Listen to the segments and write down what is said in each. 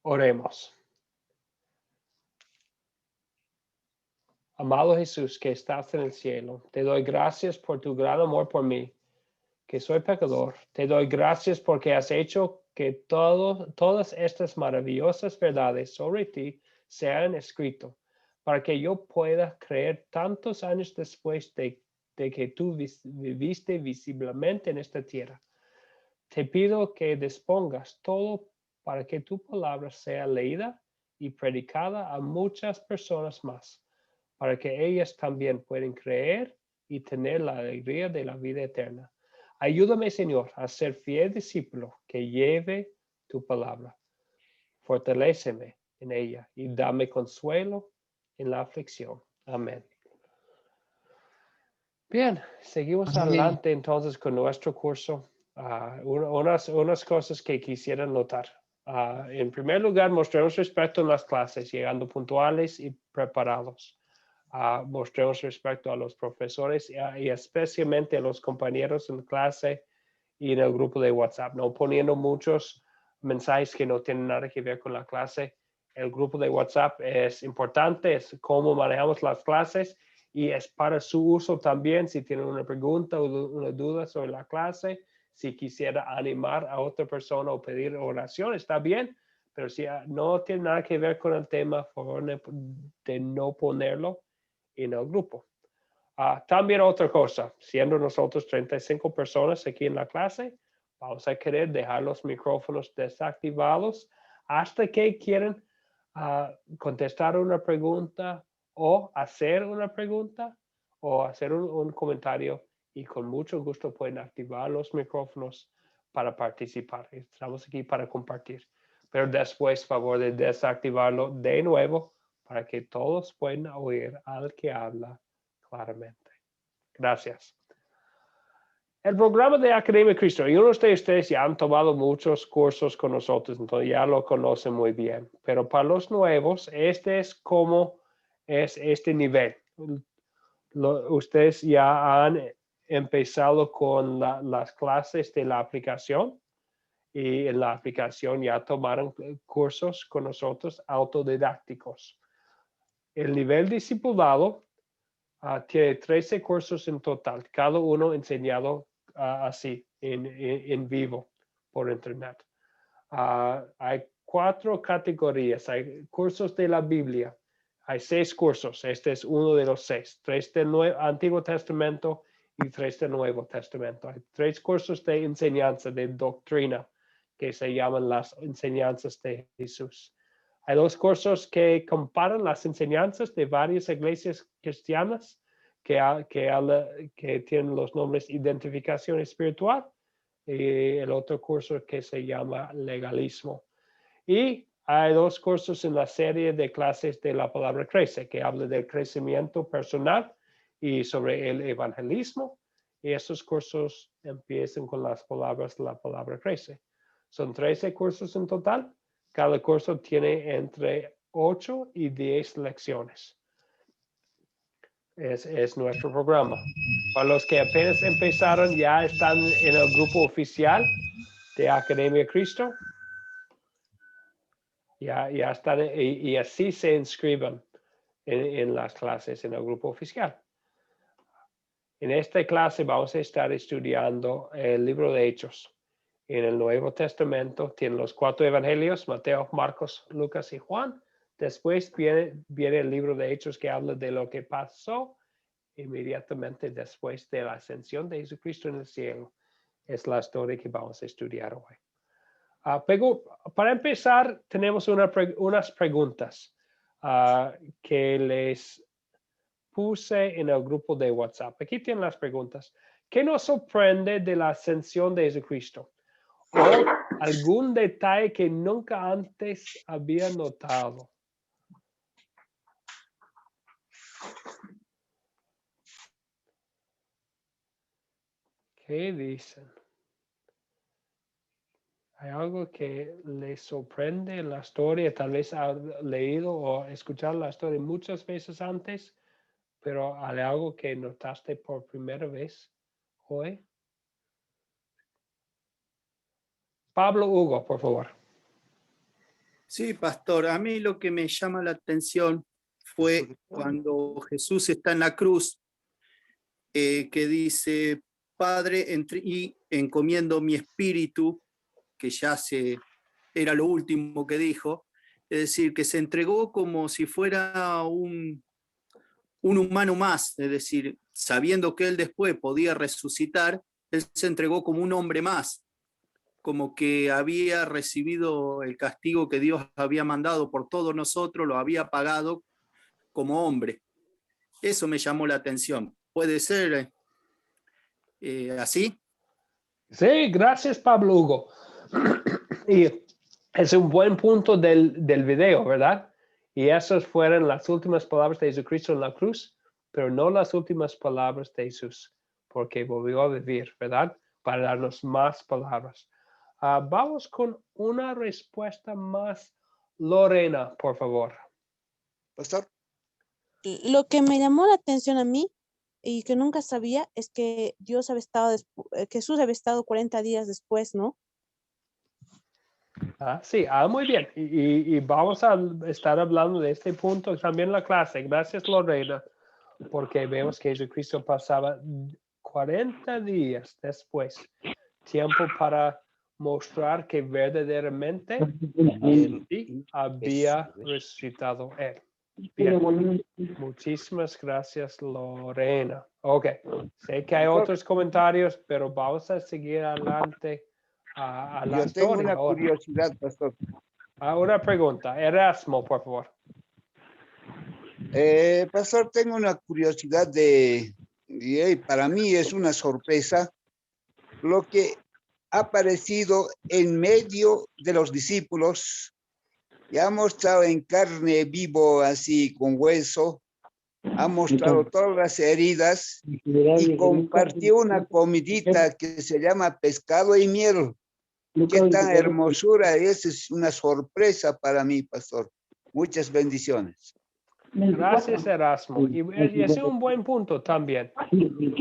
Oremos. Amado Jesús, que estás en el cielo, te doy gracias por tu gran amor por mí, que soy pecador. Te doy gracias porque has hecho que todas estas maravillosas verdades sobre ti sean escritas, para que yo pueda creer tantos años después de que tú viviste visiblemente en esta tierra. Te pido que dispongas todo para que tu palabra sea leída y predicada a muchas personas más, para que ellas también puedan creer y tener la alegría de la vida eterna. Ayúdame, Señor, a ser fiel discípulo que lleve tu palabra. Fortaléceme en ella y dame consuelo en la aflicción. Amén. Bien, seguimos Amén. adelante entonces con nuestro curso. Unas cosas que quisiera notar. En primer lugar, mostremos respeto en las clases, llegando puntuales y preparados. Mostremos respeto a los profesores y especialmente a los compañeros en clase y en el grupo de WhatsApp, no poniendo muchos mensajes que no tienen nada que ver con la clase. El grupo de WhatsApp es importante, es cómo manejamos las clases y es para su uso también. Si tienen una pregunta o una duda sobre la clase, si quisiera animar a otra persona o pedir oración, está bien, pero si no tiene nada que ver con el tema, por favor de no ponerlo en el grupo. También otra cosa, siendo nosotros 35 personas aquí en la clase, vamos a querer dejar los micrófonos desactivados hasta que quieran contestar una pregunta o hacer una pregunta o hacer un comentario, y con mucho gusto pueden activar los micrófonos para participar. Estamos aquí para compartir, pero después favor de desactivarlo de nuevo para que todos puedan oír al que habla claramente. Gracias. El programa de Academia Cristo, y unos de ustedes ya han tomado muchos cursos con nosotros, entonces ya lo conocen muy bien. Pero para los nuevos, este es como es este nivel. Ustedes ya han empezado con las clases de la aplicación, y en la aplicación ya tomaron cursos con nosotros autodidácticos. El nivel discipulado tiene 13 cursos en total, cada uno enseñado así, en vivo, por internet. Hay 4 categorías. Hay cursos de la Biblia. Hay 6 cursos. Este es uno de los 6. 3 del Antiguo Testamento y 3 del Nuevo Testamento. Hay 3 cursos de enseñanza, de doctrina, que se llaman las enseñanzas de Jesús. Hay 2 cursos que comparan las enseñanzas de varias iglesias cristianas que tienen los nombres Identificación Espiritual, y el otro curso que se llama Legalismo. Y hay 2 cursos en la serie de clases de la palabra crece, que habla del crecimiento personal y sobre el evangelismo. Y esos cursos empiezan con las palabras de la palabra crece. Son 13 cursos en total. Cada curso tiene entre 8 y 10 lecciones. Es nuestro programa. Para los que apenas empezaron, ya están en el grupo oficial de Academia Cristo. Ya están, y así se inscriban en las clases en el grupo oficial. En esta clase vamos a estar estudiando el libro de Hechos. En el Nuevo Testamento tienen los 4 evangelios: Mateo, Marcos, Lucas y Juan. Después viene el libro de Hechos, que habla de lo que pasó inmediatamente después de la ascensión de Jesucristo en el cielo. Es la historia que vamos a estudiar hoy. Pero para empezar, tenemos unas preguntas que les puse en el grupo de WhatsApp. Aquí tienen las preguntas. ¿Qué nos sorprende de la ascensión de Jesucristo? ¿O algún detalle que nunca antes había notado? ¿Qué dicen? ¿Hay algo que les sorprende en la historia? Tal vez ha leído o escuchado la historia muchas veces antes, pero hay algo que notaste por primera vez hoy. Pablo Hugo, por favor. Sí, pastor, a mí lo que me llama la atención fue cuando Jesús está en la cruz, que dice, Padre, y encomiendo mi espíritu, que era lo último que dijo, es decir, que se entregó como si fuera un humano más, es decir, sabiendo que él después podía resucitar, él se entregó como un hombre más, como que había recibido el castigo que Dios había mandado por todos nosotros, lo había pagado como hombre. Eso me llamó la atención. ¿Puede ser así? Sí, gracias, Pablo Hugo. Y es un buen punto del video, ¿verdad? Y esas fueron las últimas palabras de Jesucristo en la cruz, pero no las últimas palabras de Jesús, porque volvió a vivir, ¿verdad? Para darnos más palabras. Vamos con una respuesta más. Lorena, por favor. Pastor. Lo que me llamó la atención a mí y que nunca sabía es que Jesús había estado 40 días después, ¿no? Sí, muy bien. Y vamos a estar hablando de este punto también en la clase. Gracias, Lorena, porque vemos que Jesucristo pasaba 40 días después, tiempo para mostrar que verdaderamente Él sí había resucitado él. Bien, muchísimas gracias, Lorena. Ok, sé que hay otros comentarios, pero vamos a seguir adelante a la Yo tengo historia una ahora. curiosidad, pastor. Una pregunta. Erasmo, por favor. Pastor, tengo una curiosidad y para mí es una sorpresa lo que ha aparecido en medio de los discípulos. Ya ha mostrado en carne vivo, así con hueso, ha mostrado todas las heridas y compartió una comidita que se llama pescado y miel. Qué tan hermosura, esa es una sorpresa para mí, pastor. Muchas bendiciones. Gracias, Erasmo. Y ese es un buen punto también.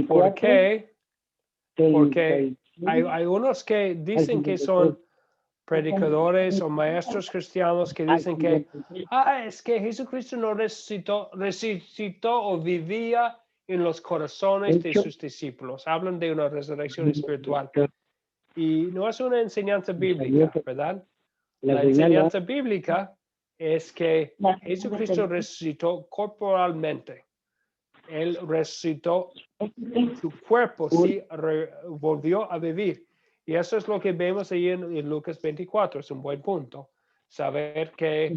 ¿Por qué? Porque hay unos que dicen que son predicadores o maestros cristianos que dicen que es que Jesucristo no resucitó o vivía en los corazones de sus discípulos. Hablan de una resurrección espiritual. Y no es una enseñanza bíblica, ¿verdad? La enseñanza bíblica es que Jesucristo resucitó corporalmente. Él resucitó, su cuerpo sí volvió a vivir. Y eso es lo que vemos ahí en Lucas 24. Es un buen punto. Saber que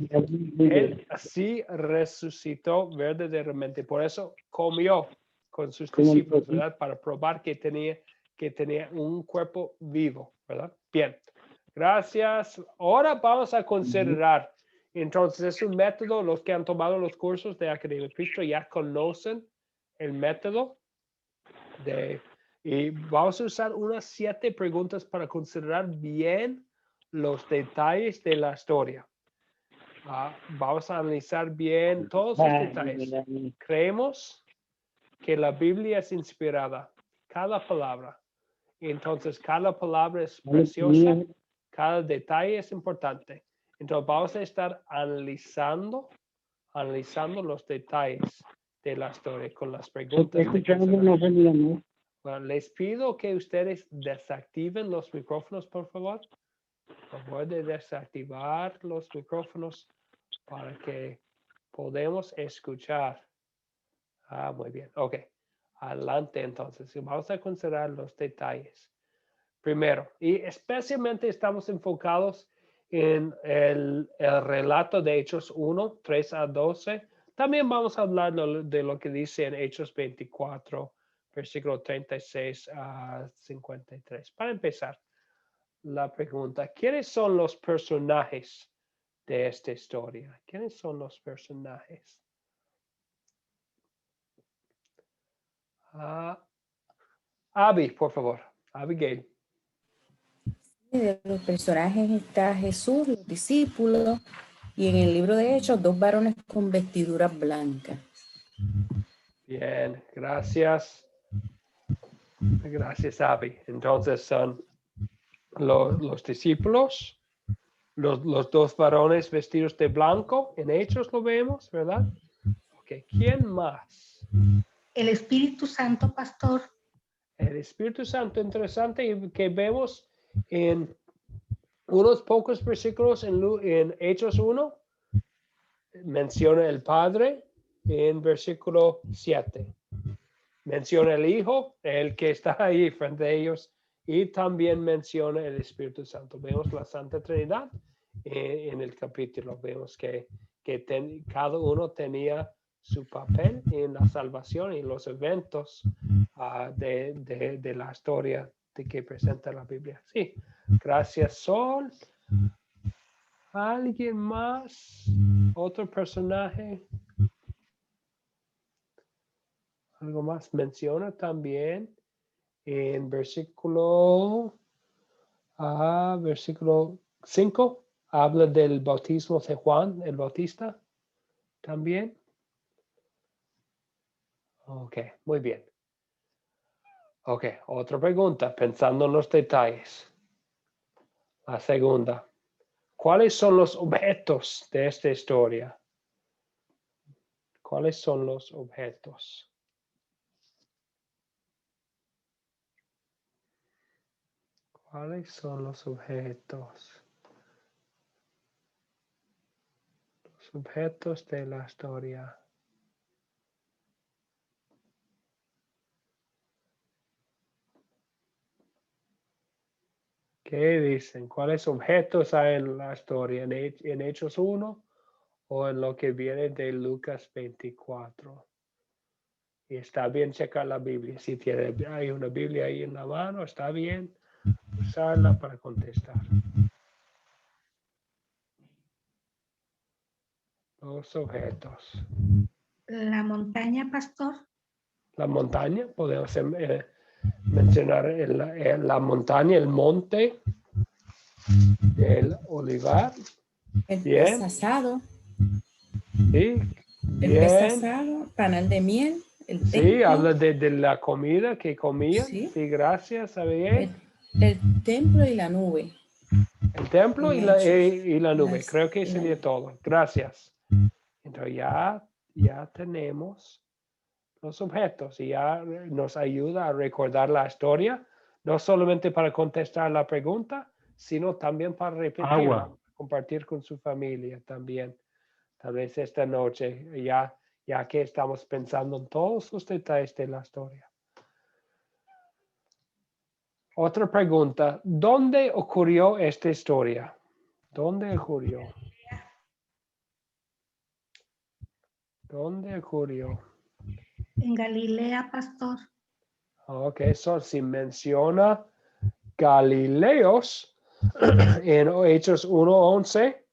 él sí resucitó verdaderamente. Por eso comió con sus discípulos, ¿verdad? Para probar que tenía un cuerpo vivo, ¿verdad? Bien. Gracias. Ahora vamos a considerar. Entonces, es un método. Los que han tomado los cursos de Academia de Cristo ya conocen el método y vamos a usar unas 7 preguntas para considerar bien los detalles de la historia. Vamos a analizar bien todos los detalles. Creemos que la Biblia es inspirada, cada palabra. Entonces, cada palabra es preciosa, cada detalle es importante. Entonces, vamos a estar analizando los detalles de la historia con las preguntas. Bueno, les pido que ustedes desactiven los micrófonos, por favor. Por favor, de desactivar los micrófonos para que podamos escuchar. Muy bien. Ok. Adelante, entonces. Vamos a considerar los detalles. Primero, y especialmente estamos enfocados en el relato de Hechos 1, 3 a 12. También vamos a hablar de lo que dice en Hechos 24, versículo 36 a 53. Para empezar, la pregunta, ¿quiénes son los personajes de esta historia? ¿Quiénes son los personajes? Abby, por favor. Abigail. De los personajes está Jesús, los discípulos, y en el libro de Hechos, 2 varones con vestiduras blancas. Bien, gracias. Gracias, Abby. Entonces son los discípulos, Los dos varones vestidos de blanco, en Hechos lo vemos, ¿verdad? Ok, ¿quién más? El Espíritu Santo, pastor. El Espíritu Santo, interesante, que vemos en unos pocos versículos en Hechos 1, menciona el Padre en versículo 7. Menciona el Hijo, el que está ahí frente a ellos, y también menciona el Espíritu Santo. Vemos la Santa Trinidad en el capítulo. Vemos que cada uno tenía su papel en la salvación y los eventos de la historia de que presenta la Biblia. Sí, gracias, Sol. ¿Alguien más? ¿Otro personaje? Algo más menciona también en versículo 5, habla del bautismo de Juan el Bautista también. Ok, muy bien. Ok, otra pregunta, pensando en los detalles. La segunda, ¿cuáles son los objetos de esta historia? ¿Cuáles son los objetos? ¿Cuáles son los objetos? Los objetos de la historia. ¿Qué dicen? ¿Cuáles objetos hay en la historia? ¿En Hechos 1 o en lo que viene de Lucas 24? Y está bien checar la Biblia. Si hay una Biblia ahí en la mano, está bien usarla para contestar. Los objetos. La montaña, pastor. La montaña, podemos mencionar la montaña, el monte, el olivar. El Bien. pez asado, Sí, el pez bien. asado, panal de miel, el Sí, templo, habla de la comida que comían. Sí. Sí, gracias, bien. el templo y la nube. El templo y la nube. Las- Creo que y la sería nube. todo. Gracias. Entonces ya tenemos los objetos y ya nos ayuda a recordar la historia, no solamente para contestar la pregunta, sino también para repetirla, compartir con su familia también. Tal vez esta noche, ya que estamos pensando en todos los detalles de la historia. Otra pregunta, ¿dónde ocurrió esta historia? ¿Dónde ocurrió? ¿Dónde ocurrió? En Galilea, pastor. Ok, eso si menciona Galileos en Hechos 1:11.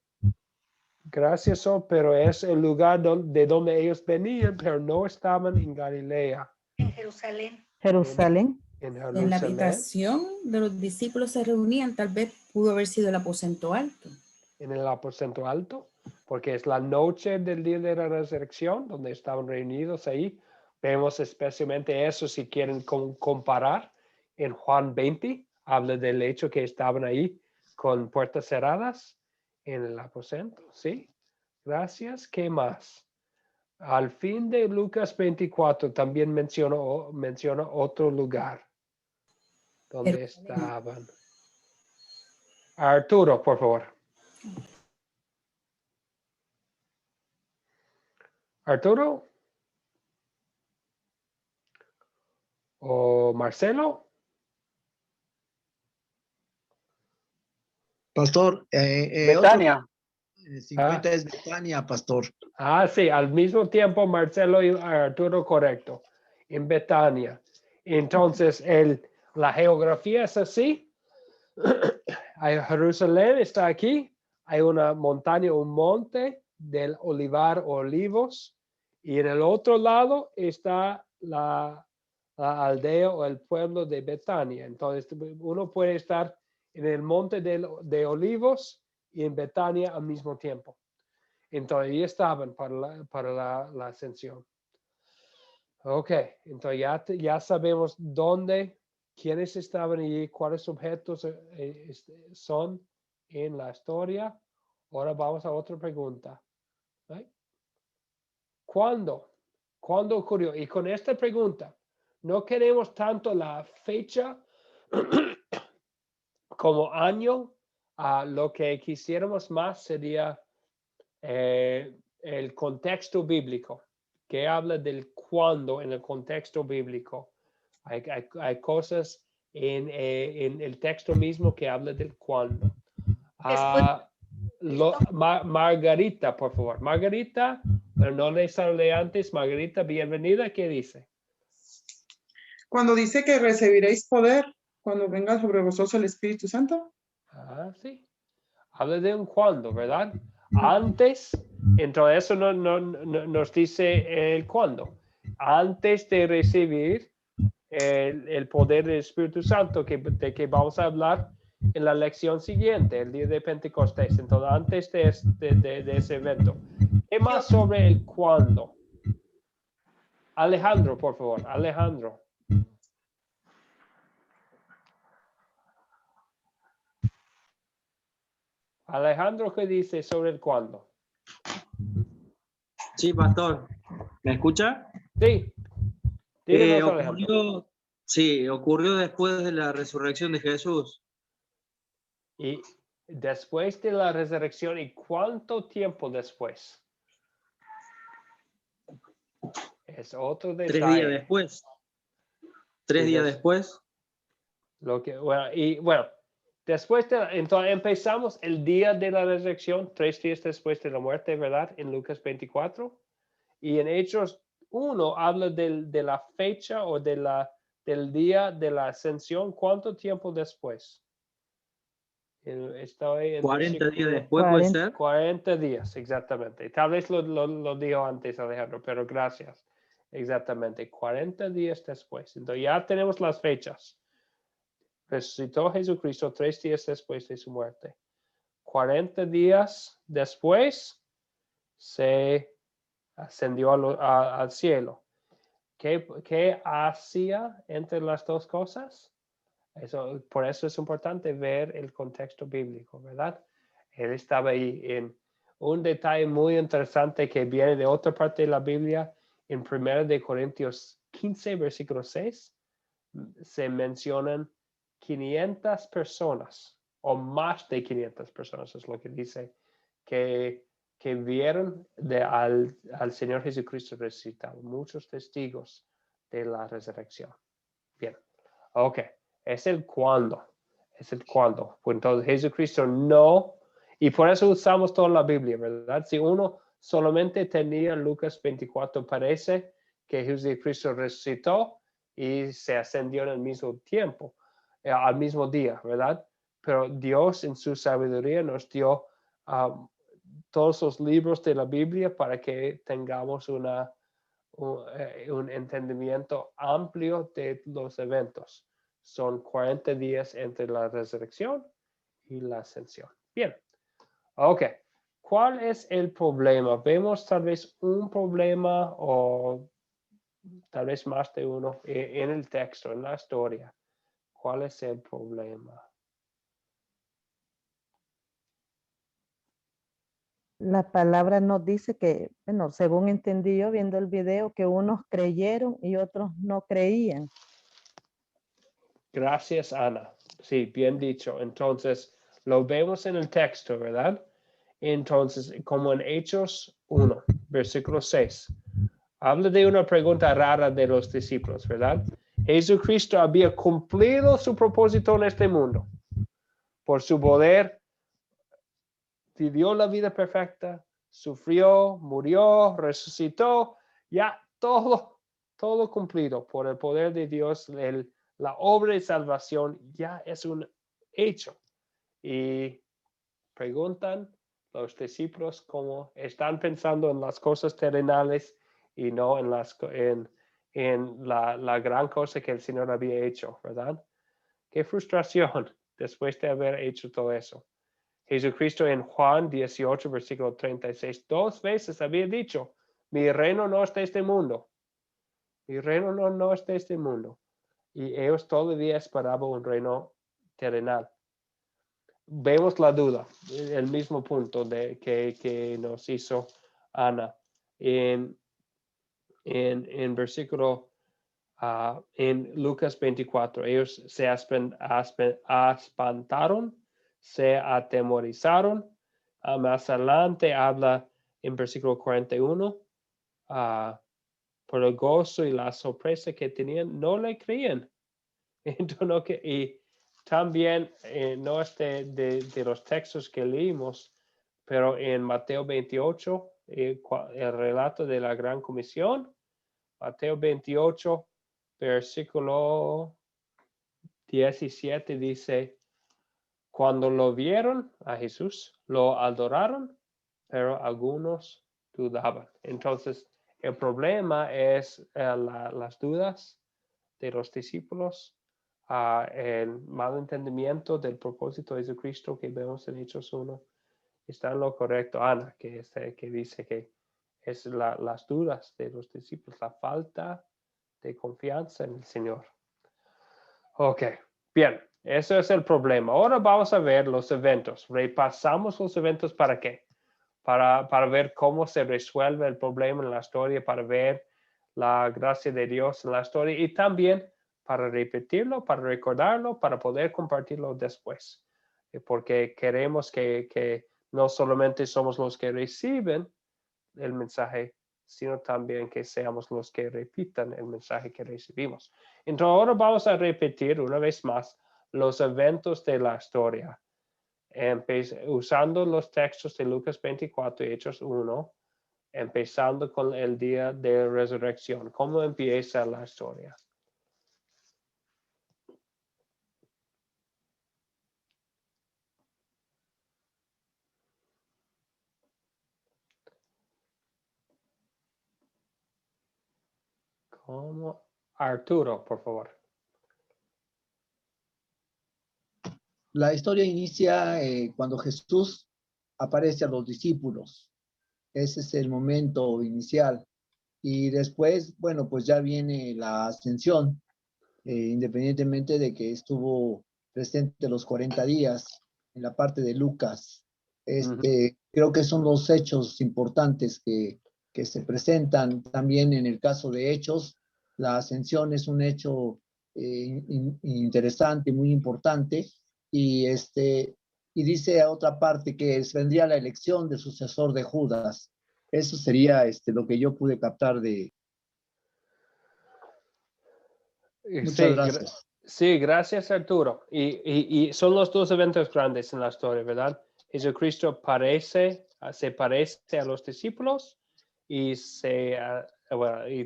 Gracias, pero es el lugar de donde ellos venían, pero no estaban en Galilea. En Jerusalén. Jerusalén. En En la Jerusalén. habitación de los discípulos se reunían, tal vez pudo haber sido el aposento alto. En el aposento alto, porque es la noche del día de la resurrección, donde estaban reunidos ahí. Vemos especialmente eso si quieren comparar. En Juan 20, habla del hecho que estaban ahí con puertas cerradas en el aposento. Sí, gracias. ¿Qué más? Al fin de Lucas 24 también menciona otro lugar donde estaban. Arturo, por favor. Arturo o Marcelo. Pastor, Betania. 50 es Betania, pastor. Sí, al mismo tiempo Marcelo y Arturo, correcto. En Betania. Entonces, la geografía es así. Jerusalén está aquí. Hay una montaña, un monte del olivar o olivos. Y en el otro lado está la aldea o el pueblo de Betania. Entonces, uno puede estar en el monte de olivos y en Betania al mismo tiempo. Entonces, ahí estaban para la ascensión. Ok, entonces ya sabemos dónde, quiénes estaban allí, cuáles objetos son en la historia. Ahora vamos a otra pregunta. ¿Right? ¿Cuándo? ¿Cuándo ocurrió? Y con esta pregunta, no queremos tanto la fecha como año. Lo que quisiéramos más sería el contexto bíblico, que habla del cuándo en el contexto bíblico. Hay cosas en el texto mismo que habla del cuándo. Margarita, por favor. Margarita, pero no le saludé antes. Margarita, bienvenida. ¿Qué dice? Cuando dice que recibiréis poder cuando venga sobre vosotros el Espíritu Santo. Sí. Habla de un cuándo, ¿verdad? Antes, entonces eso nos dice el cuándo. Antes de recibir el poder del Espíritu Santo, de que vamos a hablar en la lección siguiente, el día de Pentecostés. Entonces, antes de ese evento. ¿Qué más sobre el cuándo? Alejandro, por favor. Alejandro. Alejandro, ¿qué dice sobre el cuándo? Sí, pastor. ¿Me escucha? Sí. Díganos, Alejandro. Ocurrió después de la resurrección de Jesús. Y después de la resurrección, ¿y cuánto tiempo después? Es otro detalle. 3 días después. 3 días después. Después entonces empezamos el día de la resurrección, 3 días después de la muerte, ¿verdad? En Lucas 24. Y en Hechos 1 habla de la fecha o del día de la ascensión. ¿Cuánto tiempo después? 40 días después, ¿puede ser? 40 días, exactamente. Tal vez lo dijo antes, Alejandro, pero gracias. Exactamente, 40 días después. Entonces ya tenemos las fechas. Resucitó Jesucristo 3 días después de su muerte. 40 días después se ascendió al cielo. ¿Qué hacía entre las dos cosas? Por eso es importante ver el contexto bíblico, ¿verdad? Él estaba ahí en un detalle muy interesante que viene de otra parte de la Biblia. En 1 de Corintios 15, versículo 6, se mencionan 500 personas o más de 500 personas, es lo que dice, que vieron al Señor Jesucristo resucitado. Muchos testigos de la resurrección. Bien, ok. Es el cuándo. Es el cuándo. Pues entonces Jesucristo no, y por eso usamos toda la Biblia, ¿verdad? Si uno solamente tenía Lucas 24, parece que Jesucristo resucitó y se ascendió en el mismo tiempo, al mismo día, ¿verdad? Pero Dios en su sabiduría nos dio todos los libros de la Biblia para que tengamos un entendimiento amplio de los eventos. Son 40 días entre la resurrección y la ascensión. Bien. Ok. ¿Cuál es el problema? Vemos tal vez un problema o tal vez más de uno en el texto, en la historia. ¿Cuál es el problema? La palabra nos dice que, bueno, según entendí yo viendo el video, que unos creyeron y otros no creían. Gracias, Ana. Sí, bien dicho. Entonces, lo vemos en el texto, ¿verdad? Entonces, como en Hechos 1, versículo 6, habla de una pregunta rara de los discípulos, ¿verdad? Jesucristo había cumplido su propósito en este mundo. Por su poder, vivió la vida perfecta, sufrió, murió, resucitó, ya todo cumplido por el poder de Dios. La obra de salvación ya es un hecho. Y preguntan los discípulos cómo están pensando en las cosas terrenales y no en la gran cosa que el Señor había hecho, ¿verdad? Qué frustración después de haber hecho todo eso. Jesucristo en Juan 18, versículo 36, 2 veces había dicho, mi reino no es de este mundo. Mi reino no es de este mundo. Y ellos todavía esperaban un reino terrenal. vemos la duda, el mismo punto que nos hizo Ana en versículo, en Lucas 24. Ellos se espantaron, se atemorizaron. Más adelante habla en versículo 41, por el gozo y la sorpresa que tenían, no le creían. Entonces, y también, no es de los textos que leímos, pero en Mateo 28, el relato de la Gran Comisión, Mateo 28, versículo 17 dice, cuando lo vieron a Jesús, lo adoraron, pero algunos dudaban. Entonces, el problema es las dudas de los discípulos, el mal entendimiento del propósito de Jesucristo que vemos en Hechos 1. Está en lo correcto, Ana, que dice que es las dudas de los discípulos, la falta de confianza en el Señor. Ok, bien, eso es el problema. Ahora vamos a ver los eventos. Repasamos los eventos ¿para qué? Para ver cómo se resuelve el problema en la historia, para ver la gracia de Dios en la historia y también para repetirlo, para recordarlo, para poder compartirlo después. Porque queremos que no solamente somos los que reciben el mensaje, sino también que seamos los que repitan el mensaje que recibimos. Entonces ahora vamos a repetir una vez más los eventos de la historia, usando los textos de Lucas 24 y Hechos 1, empezando con el día de resurrección. ¿Cómo empieza la historia? Como Arturo, por favor. La historia inicia cuando Jesús aparece a los discípulos. Ese es el momento inicial. Y después, bueno, pues ya viene la ascensión, independientemente de que estuvo presente los 40 días en la parte de Lucas. Creo que son los hechos importantes que se presentan. También en el caso de Hechos, la ascensión es un hecho interesante, muy importante. Y dice a otra parte que vendría la elección del sucesor de Judas. Eso sería lo que yo pude captar de... Muchas gracias. Sí, gracias Arturo. Y son los dos eventos grandes en la historia, ¿verdad? Jesucristo se parece a los discípulos y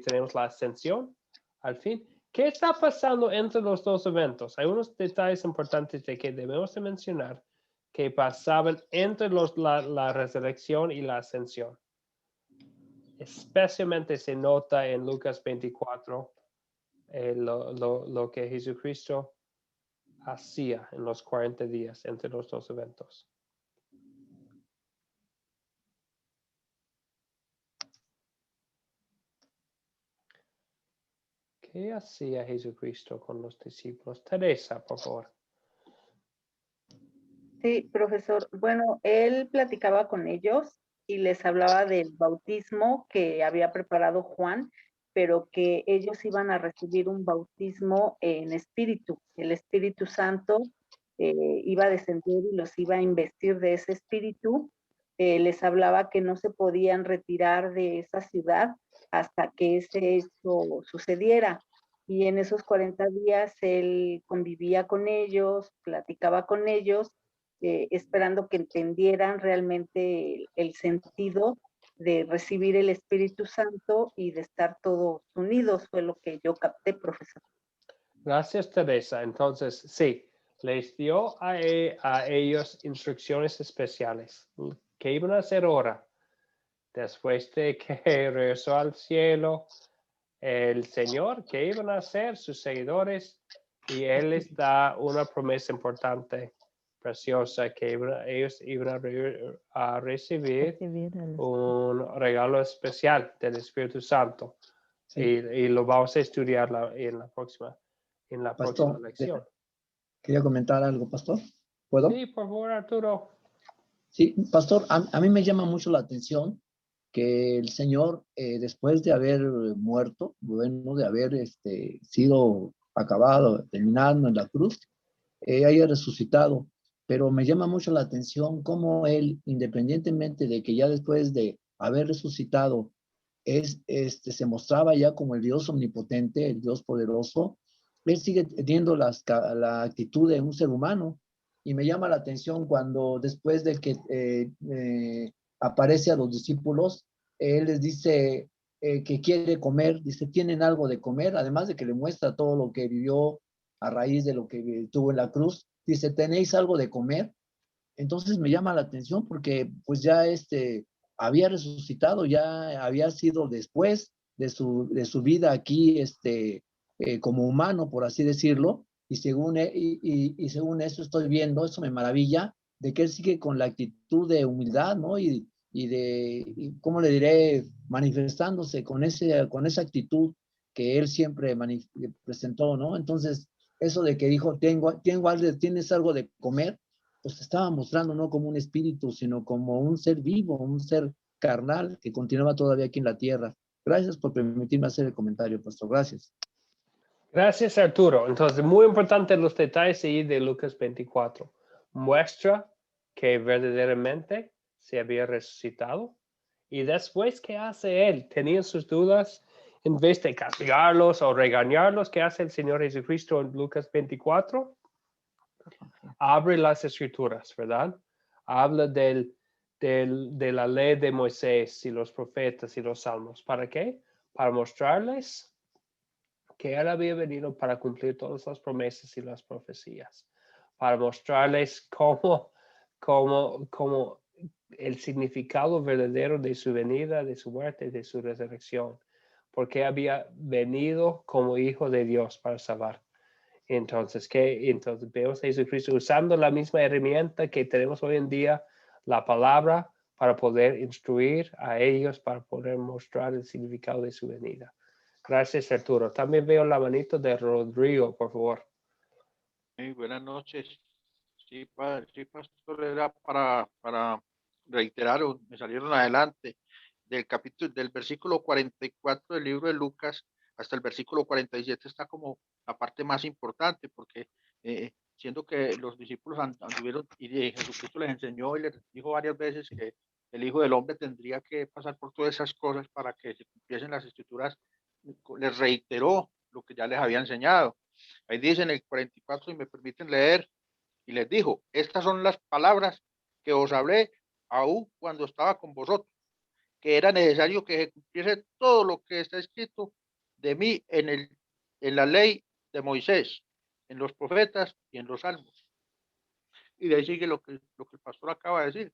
tenemos la ascensión al fin. ¿Qué está pasando entre los dos eventos? Hay unos detalles importantes de que debemos de mencionar que pasaban entre la resurrección y la ascensión. Especialmente se nota en Lucas 24 lo que Jesucristo hacía en los 40 días entre los dos eventos. ¿Qué hacía Jesucristo con los discípulos? Teresa, por favor. Sí, profesor. Bueno, él platicaba con ellos y les hablaba del bautismo que había preparado Juan, pero que ellos iban a recibir un bautismo en espíritu. El Espíritu Santo iba a descender y los iba a investir de ese espíritu. Les hablaba que no se podían retirar de esa ciudad hasta que ese hecho sucediera. Y en esos 40 días él convivía con ellos, platicaba con ellos, esperando que entendieran realmente el sentido de recibir el Espíritu Santo y de estar todos unidos, fue lo que yo capté, profesor. Gracias, Teresa. Entonces, sí, les dio a ellos instrucciones especiales. ¿Qué iban a hacer ahora? Después de que regresó al cielo el Señor, ¿qué iban a hacer sus seguidores? Y Él les da una promesa importante, preciosa, que ellos iban a recibir un regalo especial del Espíritu Santo. Sí. Y lo vamos a estudiar en la próxima lección. Quería comentar algo, pastor. ¿Puedo? Sí, por favor, Arturo. Sí, pastor, a mí me llama mucho la atención que el Señor, después de haber muerto, bueno, de haber sido acabado, terminado en la cruz, haya resucitado. Pero me llama mucho la atención cómo Él, independientemente de que ya después de haber resucitado, se mostraba ya como el Dios omnipotente, el Dios poderoso, Él sigue teniendo la actitud de un ser humano. Y me llama la atención cuando después de que aparece a los discípulos, Él les dice que quiere comer, dice, ¿tienen algo de comer? Además de que le muestra todo lo que vivió a raíz de lo que tuvo en la cruz, dice, ¿tenéis algo de comer? Entonces me llama la atención porque pues ya había resucitado, ya había sido después de su vida aquí como humano, por así decirlo, y según eso estoy viendo, eso me maravilla, de que él sigue con la actitud de humildad, ¿no? ¿Cómo le diré? Manifestándose con esa actitud que él siempre presentó, ¿no? Entonces, eso de que dijo, ¿tienes algo de comer? Pues estaba mostrando no como un espíritu, sino como un ser vivo, un ser carnal que continuaba todavía aquí en la tierra. Gracias por permitirme hacer el comentario, pastor. Gracias. Gracias, Arturo. Entonces, muy importante los detalles ahí de Lucas 24. Muestra que verdaderamente se había resucitado. Y después, ¿qué hace él? Tenía sus dudas. En vez de castigarlos o regañarlos, ¿qué hace el Señor Jesucristo en Lucas 24? Abre las escrituras, ¿verdad? Habla de la ley de Moisés y los profetas y los salmos. ¿Para qué? Para mostrarles que él había venido para cumplir todas las promesas y las profecías. Para mostrarles cómo el significado verdadero de su venida, de su muerte, de su resurrección. Porque había venido como hijo de Dios para salvar. Entonces vemos a Jesucristo usando la misma herramienta que tenemos hoy en día, la palabra, para poder instruir a ellos, para poder mostrar el significado de su venida. Gracias, Arturo. También veo la manito de Rodrigo, por favor. Buenas noches. Sí, pastor, era para reiterar, me salieron adelante, del versículo 44 del libro de Lucas hasta el versículo 47 está como la parte más importante, porque siendo que los discípulos anduvieron y Jesucristo les enseñó y les dijo varias veces que el Hijo del Hombre tendría que pasar por todas esas cosas para que se cumpliesen las escrituras, les reiteró lo que ya les había enseñado. Ahí dice en el 44, y me permiten leer, y les dijo, estas son las palabras que os hablé aún cuando estaba con vosotros, que era necesario que se cumpliese todo lo que está escrito de mí en la ley de Moisés, en los profetas y en los salmos. Y de ahí sigue lo que el pastor acaba de decir,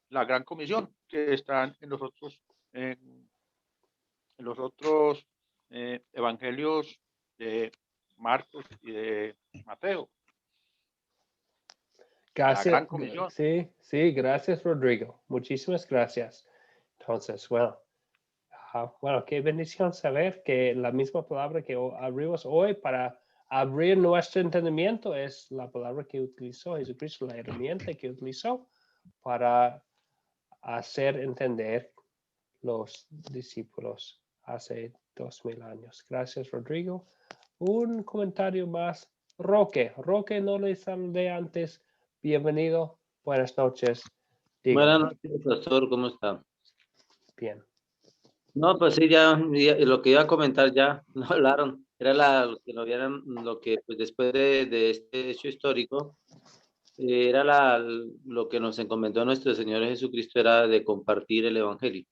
la gran comisión que está en los otros evangelios de Marcos y de Mateo. Gracias. La gran comisión. Sí, gracias, Rodrigo. Muchísimas gracias. Entonces, bueno, qué bendición saber que la misma palabra que abrimos hoy para abrir nuestro entendimiento es la palabra que utilizó Jesucristo, la herramienta que utilizó para hacer entender los discípulos hace 2000 años. Gracias, Rodrigo. Un comentario más. Roque, no le saludé antes. Bienvenido. Buenas noches. Buenas noches, pastor. ¿Cómo está? Bien. No, pues sí, ya lo que iba a comentar ya lo hablaron. Era lo que pues después de este hecho histórico, era lo que nos encomendó nuestro Señor Jesucristo, era de compartir el Evangelio.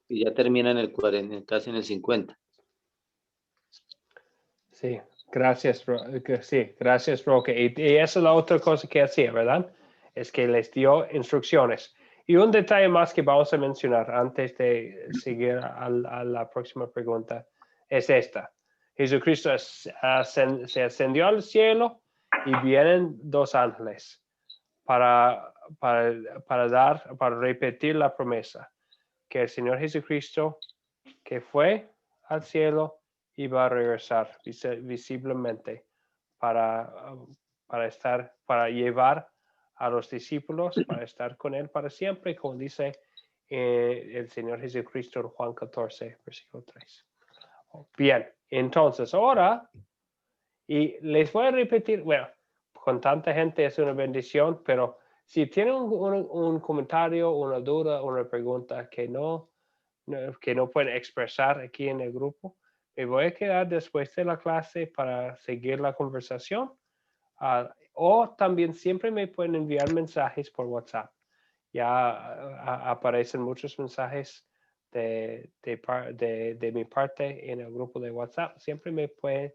Y ya termina en el 40, casi en el 50. Sí, gracias, Roque. Y esa es la otra cosa que hacía, ¿verdad? Es que les dio instrucciones. Y un detalle más que vamos a mencionar antes de seguir a la próxima pregunta es esta. Jesucristo se ascendió al cielo y vienen dos ángeles para repetir la promesa que el Señor Jesucristo, que fue al cielo, iba a regresar visiblemente para llevar a los discípulos para estar con él para siempre, como dice el Señor Jesucristo en Juan 14, versículo 3. Bien, entonces ahora, y les voy a repetir, bueno, con tanta gente es una bendición, pero si tienen un comentario, una duda, una pregunta que no pueden expresar aquí en el grupo, me voy a quedar después de la clase para seguir la conversación. O también siempre me pueden enviar mensajes por WhatsApp. Ya aparecen muchos mensajes de mi parte en el grupo de WhatsApp. Siempre me pueden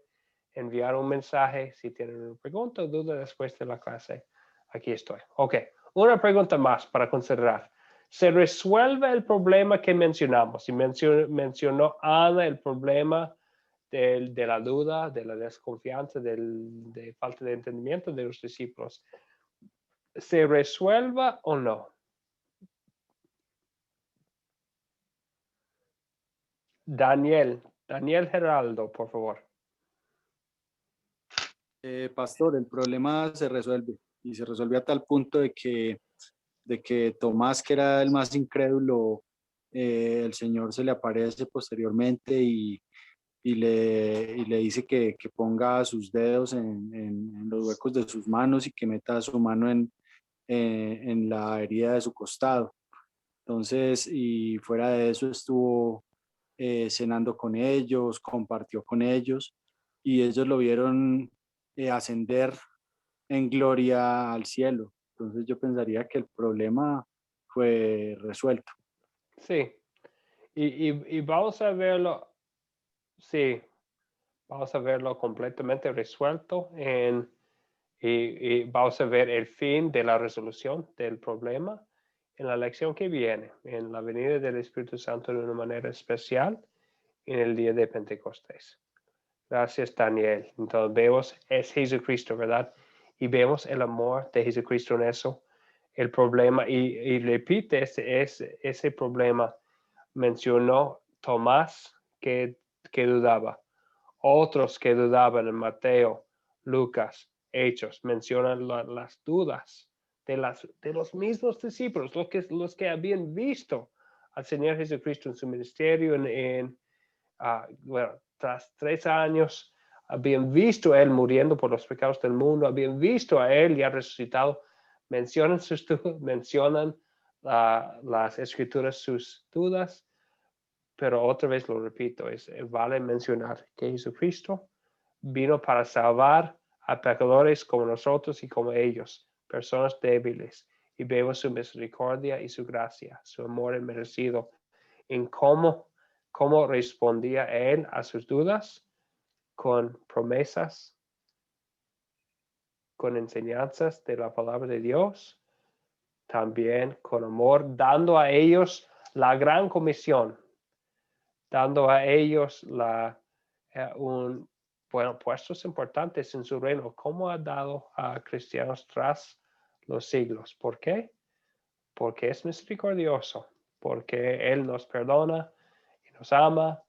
enviar un mensaje si tienen una pregunta o duda después de la clase. Aquí estoy. Ok, una pregunta más para considerar. ¿Se resuelve el problema que mencionamos? Y mencionó Ana el problema de la duda, de la desconfianza, de falta de entendimiento de los discípulos. ¿Se resuelva o no? Daniel Geraldo, por favor. Pastor, el problema se resuelve y se resuelve a tal punto de que Tomás, que era el más incrédulo, el Señor se le aparece posteriormente y le dice que ponga sus dedos en los huecos de sus manos y que meta su mano en la herida de su costado. Entonces, y fuera de eso estuvo cenando con ellos, compartió con ellos y ellos lo vieron ascender en gloria al cielo. Entonces yo pensaría que el problema fue resuelto. Sí, y vamos a verlo, sí, vamos a verlo completamente resuelto y vamos a ver el fin de la resolución del problema en la lección que viene, en la venida del Espíritu Santo de una manera especial en el día de Pentecostés. Gracias, Daniel. Entonces vemos, es Jesucristo, ¿verdad? Y vemos el amor de Jesucristo en eso, el problema, y repite ese problema. Mencionó Tomás que dudaba, otros que dudaban en Mateo, Lucas, Hechos, mencionan las dudas de los mismos discípulos, los que habían visto al Señor Jesucristo en su ministerio, bueno, tras 3 años, habían visto a Él muriendo por los pecados del mundo, habían visto a Él ya resucitado, mencionan sus dudas, mencionan las Escrituras sus dudas, pero otra vez lo repito, vale mencionar que Jesucristo vino para salvar a pecadores como nosotros y como ellos, personas débiles, y vemos su misericordia y su gracia, su amor inmerecido en cómo respondía Él a sus dudas, con promesas, con enseñanzas de la palabra de Dios, también con amor, dando a ellos la gran comisión, dando a ellos puestos importantes en su reino, como ha dado a cristianos tras los siglos. ¿Por qué? Porque es misericordioso, porque Él nos perdona y nos ama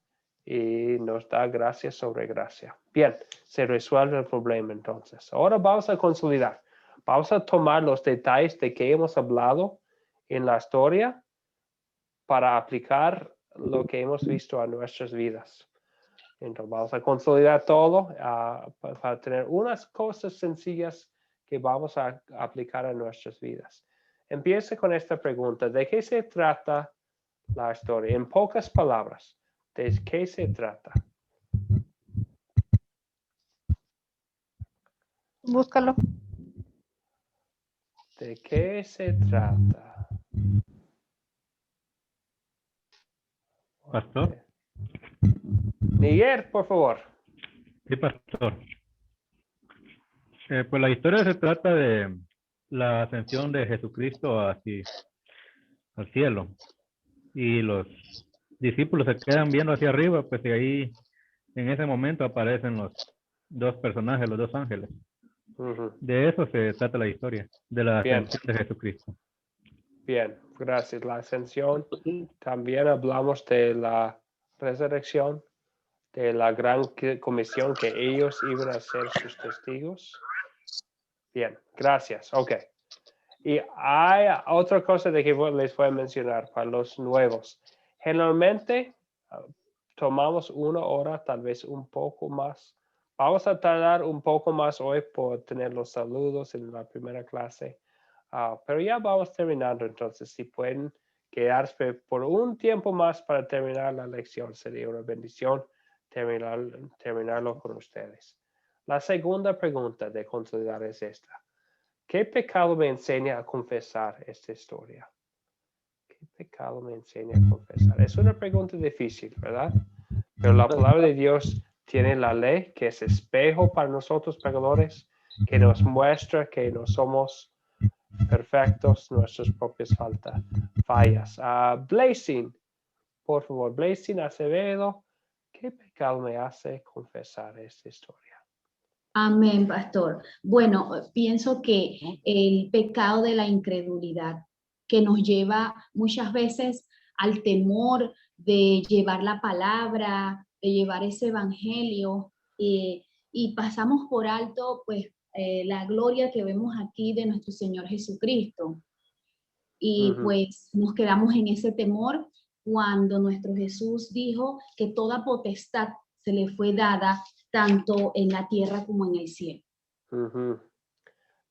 y nos da gracia sobre gracia. Bien, se resuelve el problema entonces. Ahora vamos a consolidar. Vamos a tomar los detalles de que hemos hablado en la historia para aplicar lo que hemos visto a nuestras vidas. Entonces vamos a consolidar todo para tener unas cosas sencillas que vamos a aplicar a nuestras vidas. Empiece con esta pregunta: ¿de qué se trata la historia? En pocas palabras, ¿de qué se trata? Búscalo. ¿De qué se trata? Pastor. Miguel, por favor. Sí, pastor. Pues la historia se trata de la ascensión de Jesucristo al cielo. Y los discípulos se quedan viendo hacia arriba, pues y ahí en ese momento aparecen los 2 personajes, los 2 ángeles. De eso se trata la historia, de la ascensión de Jesucristo. Bien, gracias. La ascensión. También hablamos de la resurrección, de la gran comisión que ellos iban a ser sus testigos. Bien, gracias. Ok. Y hay otra cosa de que les voy a mencionar para los nuevos. Generalmente tomamos 1 hora, tal vez un poco más. Vamos a tardar un poco más hoy por tener los saludos en la primera clase. Pero ya vamos terminando, entonces si pueden quedarse por un tiempo más para terminar la lección, sería una bendición terminarlo con ustedes. La segunda pregunta de consolidar es esta. ¿Qué pecado me enseña a confesar esta historia? ¿Qué pecado me enseña a confesar? Es una pregunta difícil, ¿verdad? Pero la palabra de Dios tiene la ley que es espejo para nosotros pecadores, que nos muestra que no somos perfectos, nuestras propias fallas. Blazing, por favor, Blazing Acevedo, ¿qué pecado me hace confesar esta historia? Amén, pastor. Bueno, pienso que el pecado de la incredulidad, que nos lleva muchas veces al temor de llevar la palabra, de llevar ese evangelio, y pasamos por alto, pues, la gloria que vemos aquí de nuestro Señor Jesucristo. Y pues nos quedamos en ese temor cuando nuestro Jesús dijo que toda potestad se le fue dada tanto en la tierra como en el cielo.